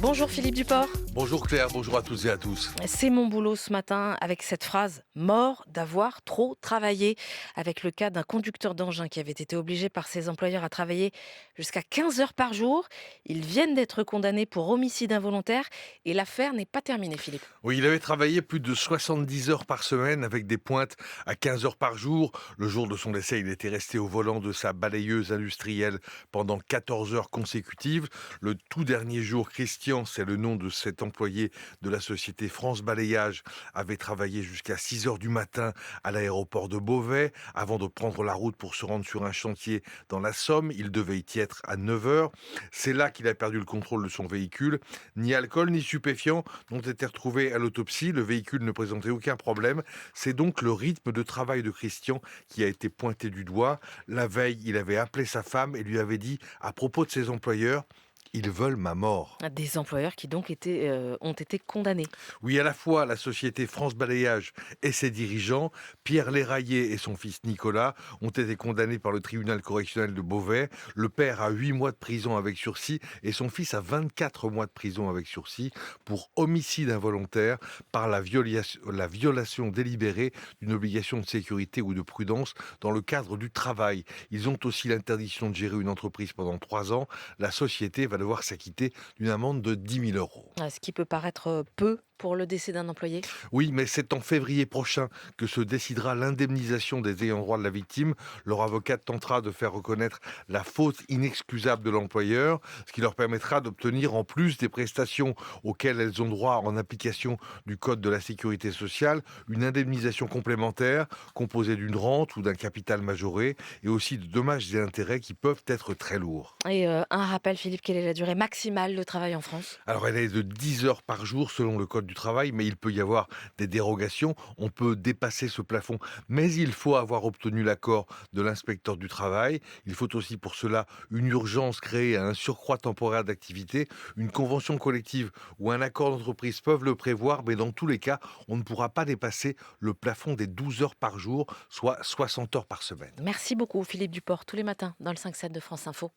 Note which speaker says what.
Speaker 1: Bonjour Philippe Duport.
Speaker 2: Bonjour Claire, bonjour à toutes et à tous.
Speaker 1: C'est mon boulot ce matin avec cette phrase mort d'avoir trop travaillé, avec le cas d'un conducteur d'engin qui avait été obligé par ses employeurs à travailler jusqu'à 15 heures par jour. Ils viennent d'être condamnés pour homicide involontaire et l'affaire n'est pas terminée, Philippe.
Speaker 2: Oui, il avait travaillé plus de 70 heures par semaine avec des pointes à 15 heures par jour. Le jour de son décès, il était resté au volant de sa balayeuse industrielle pendant 14 heures consécutives. Le tout dernier jour, Christian, c'est le nom de cet employé de la société France Balayage, avait travaillé jusqu'à 6 heures du matin à l'aéroport de Beauvais avant de prendre la route pour se rendre sur un chantier dans la Somme. Il devait y être à 9 heures. C'est là qu'il a perdu le contrôle de son véhicule. Ni alcool ni stupéfiants n'ont été retrouvés à l'autopsie. Le véhicule ne présentait aucun problème. C'est donc le rythme de travail de Christian qui a été pointé du doigt. La veille, il avait appelé sa femme et lui avait dit à propos de ses employeurs: ils veulent ma mort.
Speaker 1: Des employeurs qui donc ont été condamnés.
Speaker 2: Oui, à la fois la société France Balayage et ses dirigeants, Pierre Léraillé et son fils Nicolas, ont été condamnés par le tribunal correctionnel de Beauvais. Le père a 8 mois de prison avec sursis et son fils a 24 mois de prison avec sursis pour homicide involontaire par la violation délibérée d'une obligation de sécurité ou de prudence dans le cadre du travail. Ils ont aussi l'interdiction de gérer une entreprise pendant 3 ans. La société va devoir s'acquitter d'une amende de 10 000 euros.
Speaker 1: Ce qui peut paraître peu pour le décès d'un employé.
Speaker 2: Oui, mais c'est en février prochain que se décidera l'indemnisation des ayants droit de la victime. Leur avocat tentera de faire reconnaître la faute inexcusable de l'employeur, ce qui leur permettra d'obtenir, en plus des prestations auxquelles elles ont droit en application du Code de la sécurité sociale, une indemnisation complémentaire composée d'une rente ou d'un capital majoré et aussi de dommages et intérêts qui peuvent être très lourds.
Speaker 1: Et un rappel, Philippe, quelle est la durée maximale de travail en France?
Speaker 2: Alors, elle est de 10 heures par jour selon le Code du travail, mais il peut y avoir des dérogations. On peut dépasser ce plafond, mais il faut avoir obtenu l'accord de l'inspecteur du travail. Il faut aussi pour cela une urgence créée à un surcroît temporaire d'activité. Une convention collective ou un accord d'entreprise peuvent le prévoir, mais dans tous les cas, on ne pourra pas dépasser le plafond des 12 heures par jour, soit 60 heures par semaine.
Speaker 1: Merci beaucoup, Philippe Duport, tous les matins dans le 5-7 de France Info.